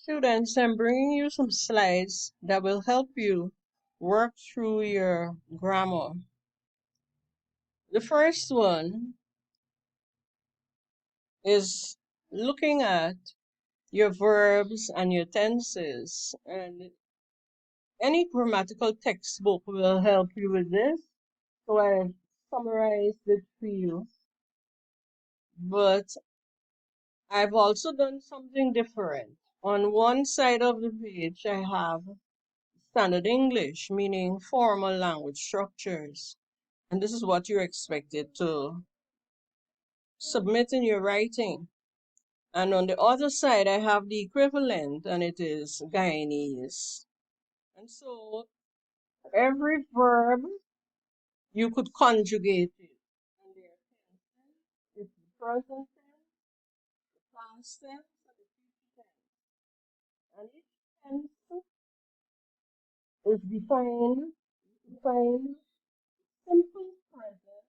Students, I'm bringing you some slides that will help you work through your grammar. The first one is looking at your verbs and your tenses. And any grammatical textbook will help you with this. So I summarized it for you. But I've also done something different. On one side of the page, I have standard English, meaning formal language structures. And this is what you're expected to submit in your writing. And on the other side, I have the equivalent, and it is Guyanese. And so every verb, you could conjugate it. And there are tenses. It's the present tense, the past tense, and the future tense. And each tense is defined simple present,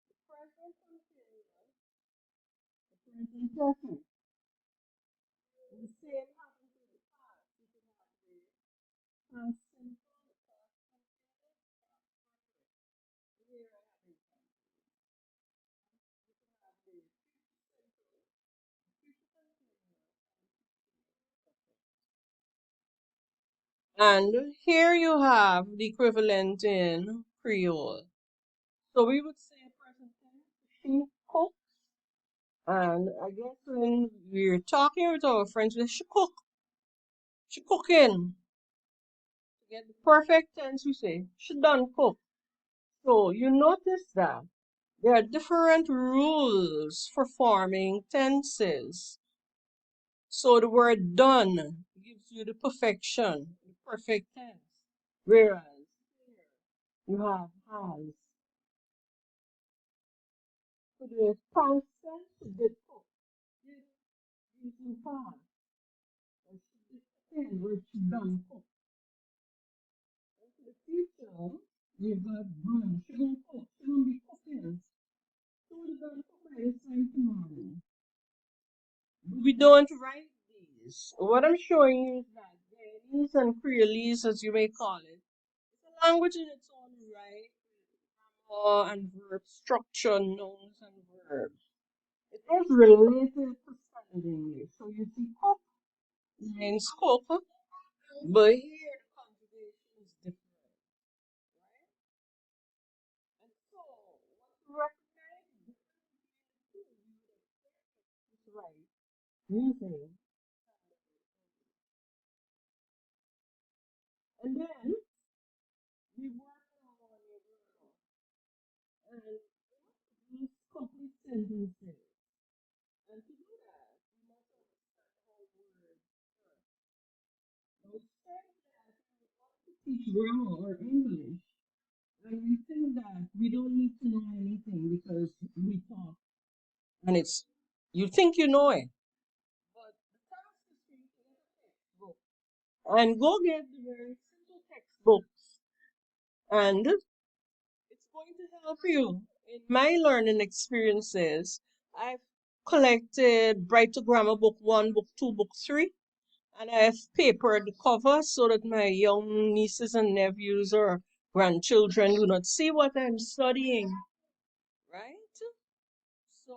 the present continuous, the present perfect. The same happens with the past. You could have the past simple, the past continuous, the past perfect. Here I have examples. You could have the future simple, the future continuous, and the future perfect. And here you have the equivalent in Creole. So we would say present tense, she cooks. And I guess when we're talking with our friends, we say, she cook. She cooking. To get the perfect tense, we say, she done cook. So you notice that there are different rules for forming tenses. So the word done gives you the perfection, the perfect tense. Whereas here you have has. So the past tense, she did cook. Did gives you past. And she did again where she done cook. And for the future, you've got done. She gonna cook. She gonna be cooking. She would have done cook by this time tomorrow. We don't write these. What I'm showing you is that Guyanese and Creolese, as you may call it, it's a language in its own right, grammar and verb structure, nouns and verbs. It is related to standard English. So you see, cook means cook, but here the conjugation is different, right? And so, once you recognize the difference between the two, you would expect it to write using. And then we work on your grammar. And we have to use complete sentences. And to do that, we must understand the whole word first. Now, it's said that we want to teach grammar or English, and we think that we don't need to know anything because we talk, and it's you think you know it. But the task is for you to get a textbook and go get the very simple textbooks, and it's going to help you. In my learning experiences, I've collected Bright to Grammar Book 1, Book 2, Book 3, and I've papered the cover so that my young nieces and nephews or grandchildren do not see what I'm studying, right? So,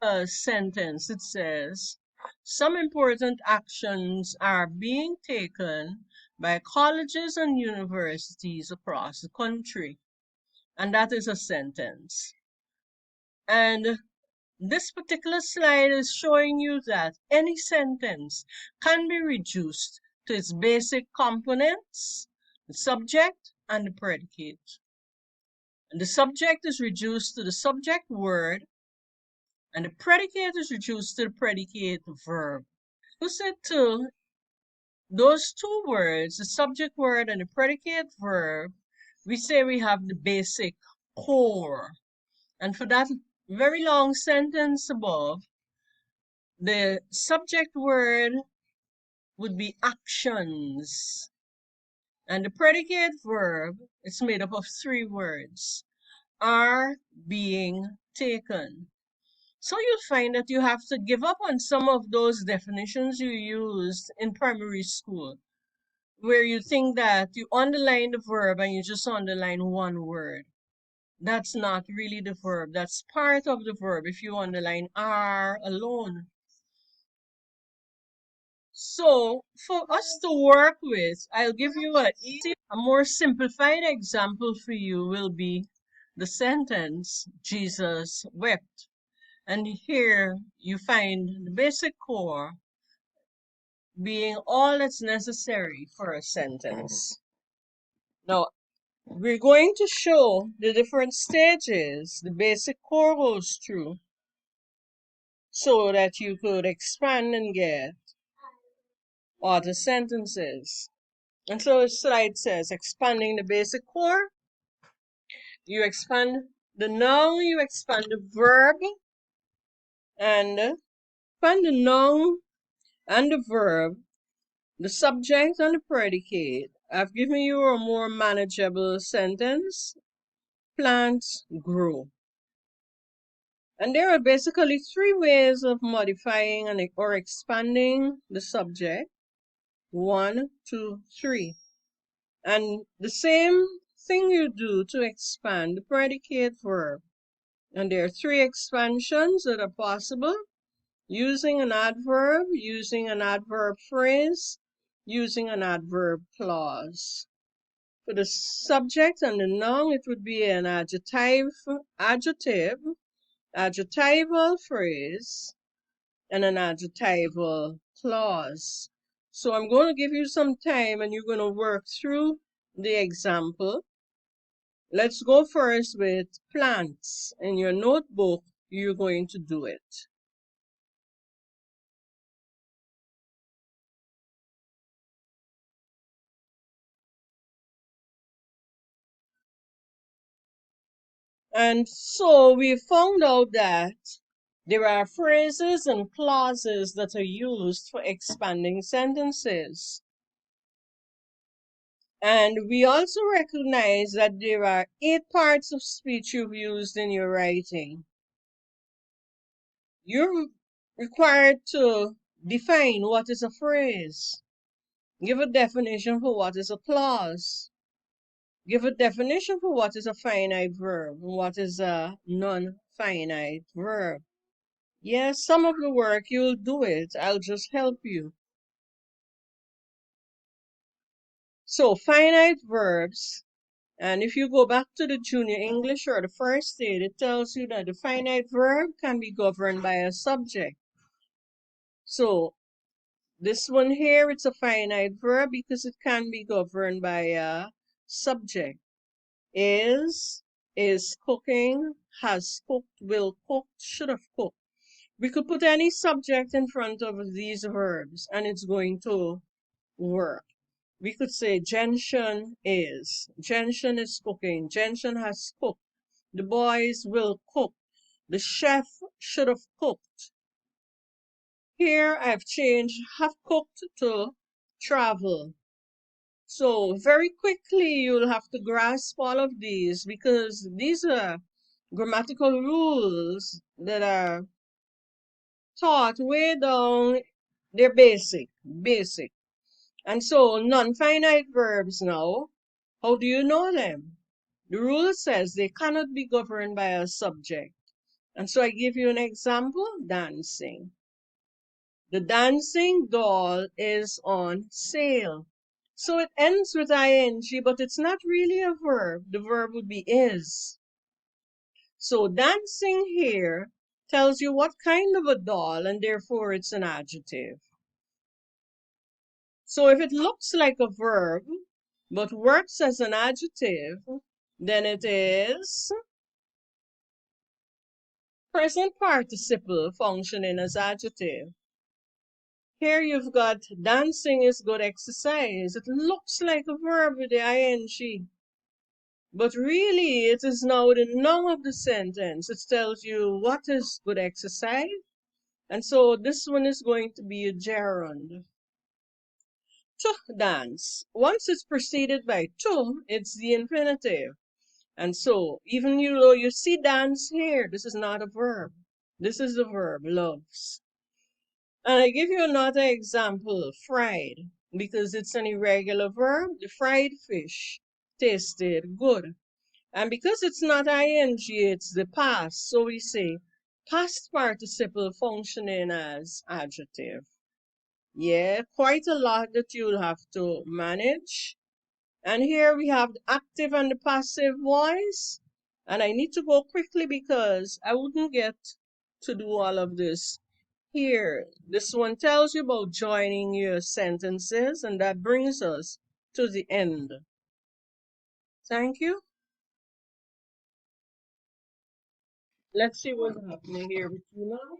a sentence, it says, some important actions are being taken by colleges and universities across the country. And that is a sentence. And this particular slide is showing you that any sentence can be reduced to its basic components, the subject and the predicate. And the subject is reduced to the subject word, and the predicate is reduced to the predicate verb. You said to those two words, the subject word and the predicate verb, we say we have the basic core. And for that very long sentence above, the subject word would be actions. And the predicate verb is made up of three words, are being taken. So you'll find that you have to give up on some of those definitions you used in primary school, where you think that you underline the verb and you just underline one word. That's not really the verb. That's part of the verb if you underline are alone. So for us to work with, I'll give you a more simplified example for you will be the sentence, Jesus wept. And here you find the basic core being all that's necessary for a sentence. Now, we're going to show the different stages the basic core goes through so that you could expand and get other sentences. And so the slide says expanding the basic core. You expand the noun, you expand the verb, and expand the noun and the verb, the subject and the predicate. I've given you a more manageable sentence. Plants grow. And there are basically three ways of modifying or expanding the subject. 1, 2, 3. And the same thing you do to expand the predicate verb. And there are three expansions that are possible: using an adverb, using an adverb phrase, using an adverb clause. For the subject and the noun, it would be an adjectival phrase, and an adjectival clause. So I'm going to give you some time and you're going to work through the example. Let's go first with plants. In your notebook, you're going to do it. And so we found out that there are phrases and clauses that are used for expanding sentences. And we also recognize that there are 8 parts of speech you've used in your writing. You're required to define what is a phrase, give a definition for what is a clause, give a definition for what is a finite verb and what is a non-finite verb. Yes, some of the work you'll do it. I'll just help you. So finite verbs, and if you go back to the junior English or the first aid, it tells you that the finite verb can be governed by a subject. So this one here, it's a finite verb because it can be governed by a subject. Is cooking, has cooked, will cook, should have cooked. We could put any subject in front of these verbs and it's going to work. We could say Gentian is cooking, Gentian has cooked, the boys will cook, the chef should have cooked. Here I've changed have cooked to travel. So very quickly you'll have to grasp all of these because these are grammatical rules that are taught way down. They're basic. And so non-finite verbs now, how do you know them? The rule says they cannot be governed by a subject. And so I give you an example, dancing. The dancing doll is on sale. So it ends with ing, but it's not really a verb. The verb would be is. So dancing here tells you what kind of a doll, and therefore it's an adjective. So if it looks like a verb, but works as an adjective, then it is present participle functioning as adjective. Here you've got dancing is good exercise. It looks like a verb with the ing, but really it is now the noun of the sentence. It tells you what is good exercise, and so this one is going to be a gerund. To dance. Once it's preceded by to, it's the infinitive. And so, even though you see dance here, this is not a verb. This is the verb, loves. And I give you another example, fried, because it's an irregular verb. The fried fish tasted good. And because it's not ing, it's the past. So we say past participle functioning as adjective. Yeah, quite a lot that you'll have to manage. And here we have the active and the passive voice. And I need to go quickly because I wouldn't get to do all of this here. This one tells you about joining your sentences, and that brings us to the end. Thank you. Let's see what's happening here with you now.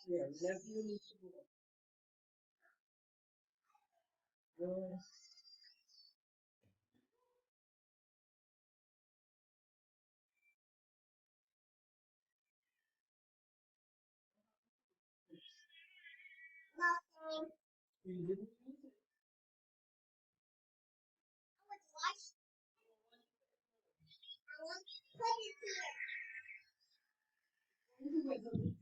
Yeah, whenever you need to go. You didn't